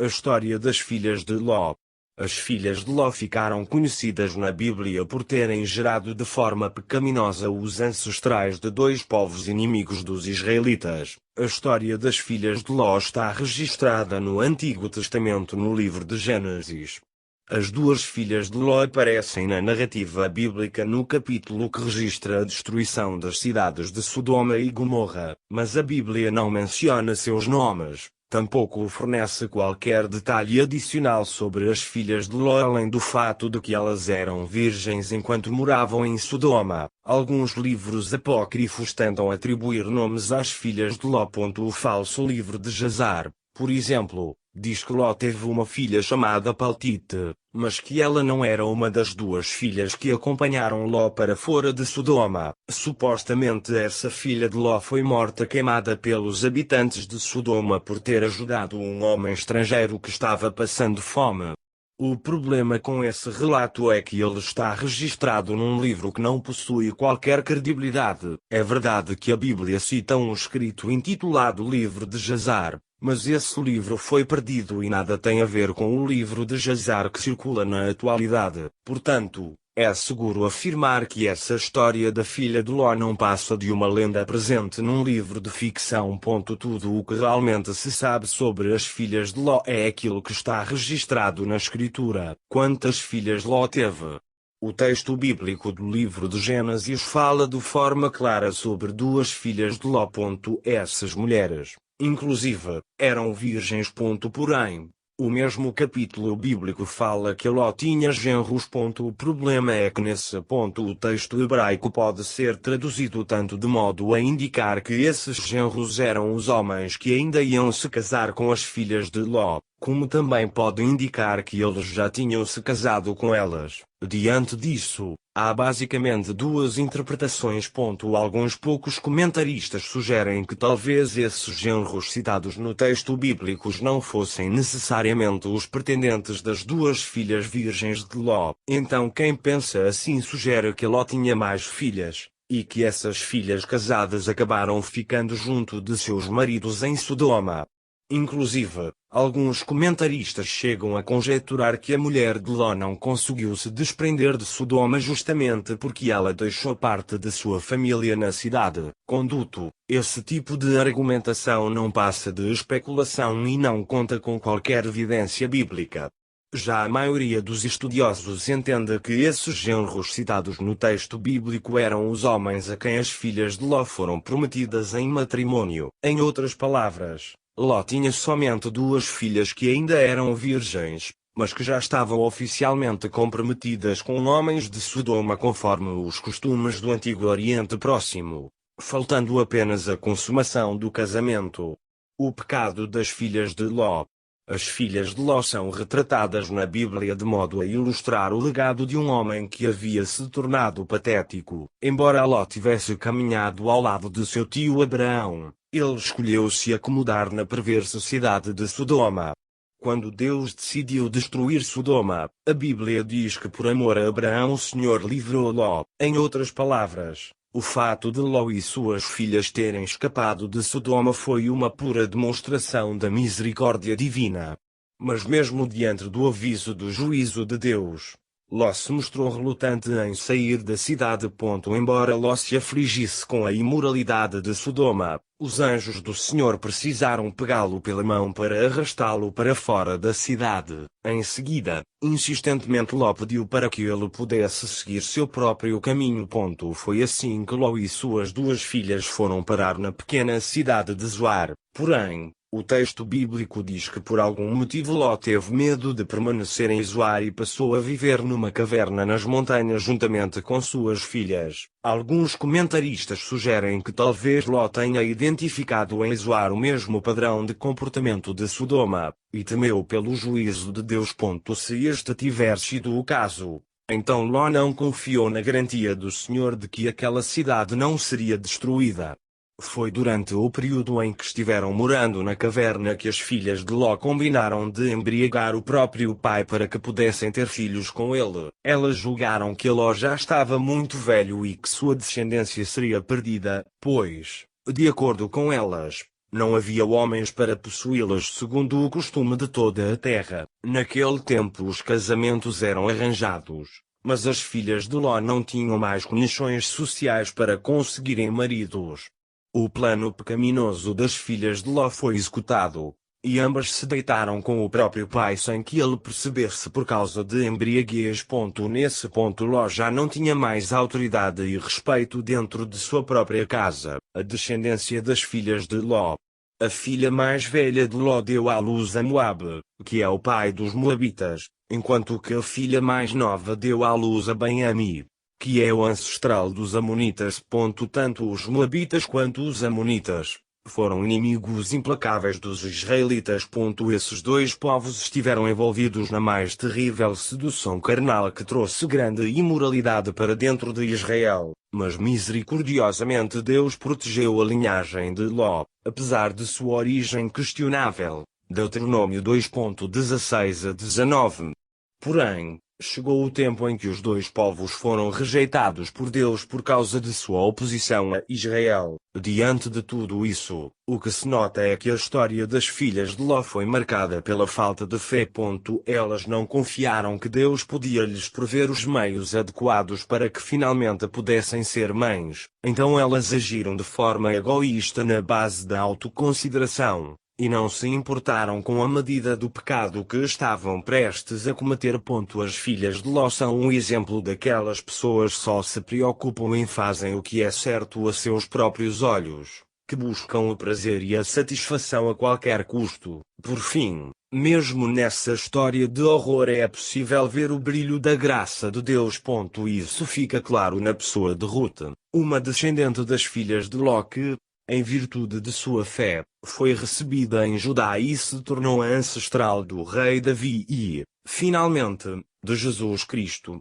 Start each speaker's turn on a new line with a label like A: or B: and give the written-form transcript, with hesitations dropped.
A: A história das filhas de Ló. As filhas de Ló ficaram conhecidas na Bíblia por terem gerado de forma pecaminosa os ancestrais de dois povos inimigos dos israelitas. A história das filhas de Ló está registrada no Antigo Testamento no livro de Gênesis. As duas filhas de Ló aparecem na narrativa bíblica no capítulo que registra a destruição das cidades de Sodoma e Gomorra, mas a Bíblia não menciona seus nomes. Tampouco fornece qualquer detalhe adicional sobre as filhas de Ló além do fato de que elas eram virgens enquanto moravam em Sodoma. Alguns livros apócrifos tentam atribuir nomes às filhas de Ló. O falso livro de Jazar, por exemplo, diz que Ló teve uma filha chamada Paltite, mas que ela não era uma das duas filhas que acompanharam Ló para fora de Sodoma. Supostamente essa filha de Ló foi morta queimada pelos habitantes de Sodoma por ter ajudado um homem estrangeiro que estava passando fome. O problema com esse relato é que ele está registrado num livro que não possui qualquer credibilidade. É verdade que a Bíblia cita um escrito intitulado Livro de Jazar, mas esse livro foi perdido e nada tem a ver com o livro de Jazar que circula na atualidade. Portanto, é seguro afirmar que essa história da filha de Ló não passa de uma lenda presente num livro de ficção. Tudo o que realmente se sabe sobre as filhas de Ló é aquilo que está registrado na Escritura. Quantas filhas Ló teve? O texto bíblico do livro de Gênesis fala de forma clara sobre duas filhas de Ló. Essas mulheres, inclusive, eram virgens. Porém, o mesmo capítulo bíblico fala que Ló tinha genros. O problema é que nesse ponto o texto hebraico pode ser traduzido tanto de modo a indicar que esses genros eram os homens que ainda iam se casar com as filhas de Ló, como também pode indicar que eles já tinham se casado com elas. Diante disso, há basicamente duas interpretações. Alguns poucos comentaristas sugerem que talvez esses genros citados no texto bíblico não fossem necessariamente os pretendentes das duas filhas virgens de Ló. Então quem pensa assim sugere que Ló tinha mais filhas, e que essas filhas casadas acabaram ficando junto de seus maridos em Sodoma. Inclusive, alguns comentaristas chegam a conjecturar que a mulher de Ló não conseguiu se desprender de Sodoma justamente porque ela deixou parte de sua família na cidade. Contudo, esse tipo de argumentação não passa de especulação e não conta com qualquer evidência bíblica. Já a maioria dos estudiosos entende que esses genros citados no texto bíblico eram os homens a quem as filhas de Ló foram prometidas em matrimônio. Em outras palavras, Ló tinha somente duas filhas que ainda eram virgens, mas que já estavam oficialmente comprometidas com homens de Sodoma conforme os costumes do Antigo Oriente Próximo, faltando apenas a consumação do casamento. O pecado das filhas de Ló. As filhas de Ló são retratadas na Bíblia de modo a ilustrar o legado de um homem que havia se tornado patético. Embora Ló tivesse caminhado ao lado de seu tio Abraão, ele escolheu se acomodar na perversa cidade de Sodoma. Quando Deus decidiu destruir Sodoma, a Bíblia diz que por amor a Abraão o Senhor livrou Ló. Em outras palavras, o fato de Ló e suas filhas terem escapado de Sodoma foi uma pura demonstração da misericórdia divina. Mas mesmo diante do aviso do juízo de Deus, Ló se mostrou relutante em sair da cidade. Embora Ló se afligisse com a imoralidade de Sodoma, os anjos do Senhor precisaram pegá-lo pela mão para arrastá-lo para fora da cidade. Em seguida, insistentemente Ló pediu para que ele pudesse seguir seu próprio caminho. Foi assim que Ló e suas duas filhas foram parar na pequena cidade de Zoar. Porém, o texto bíblico diz que por algum motivo Ló teve medo de permanecer em Zoar e passou a viver numa caverna nas montanhas juntamente com suas filhas. Alguns comentaristas sugerem que talvez Ló tenha identificado em Zoar o mesmo padrão de comportamento de Sodoma, e temeu pelo juízo de Deus. Se este tiver sido o caso, então Ló não confiou na garantia do Senhor de que aquela cidade não seria destruída. Foi durante o período em que estiveram morando na caverna que as filhas de Ló combinaram de embriagar o próprio pai para que pudessem ter filhos com ele. Elas julgaram que Ló já estava muito velho e que sua descendência seria perdida, pois, de acordo com elas, não havia homens para possuí-las segundo o costume de toda a terra. Naquele tempo os casamentos eram arranjados, mas as filhas de Ló não tinham mais condições sociais para conseguirem maridos. O plano pecaminoso das filhas de Ló foi executado, e ambas se deitaram com o próprio pai sem que ele percebesse por causa de embriaguez. Nesse ponto Ló já não tinha mais autoridade e respeito dentro de sua própria casa. A descendência das filhas de Ló. A filha mais velha de Ló deu à luz a Moabe, que é o pai dos Moabitas, enquanto que a filha mais nova deu à luz a Ben-Ami, que é o ancestral dos Amonitas. Tanto os Moabitas quanto os Amonitas foram inimigos implacáveis dos israelitas. Esses dois povos estiveram envolvidos na mais terrível sedução carnal que trouxe grande imoralidade para dentro de Israel, mas misericordiosamente Deus protegeu a linhagem de Ló, apesar de sua origem questionável. Deuteronômio 2:16-19. Porém, chegou o tempo em que os dois povos foram rejeitados por Deus por causa de sua oposição a Israel. Diante de tudo isso, o que se nota é que a história das filhas de Ló foi marcada pela falta de fé. Elas não confiaram que Deus podia lhes prover os meios adequados para que finalmente pudessem ser mães, então elas agiram de forma egoísta na base da autoconsideração, e não se importaram com a medida do pecado que estavam prestes a cometer. As filhas de Ló são um exemplo daquelas pessoas que só se preocupam em fazem o que é certo a seus próprios olhos, que buscam o prazer e a satisfação a qualquer custo. Por fim, mesmo nessa história de horror é possível ver o brilho da graça de Deus. Isso fica claro na pessoa de Ruth, uma descendente das filhas de Ló que, em virtude de sua fé, foi recebida em Judá e se tornou a ancestral do rei Davi e, finalmente, de Jesus Cristo.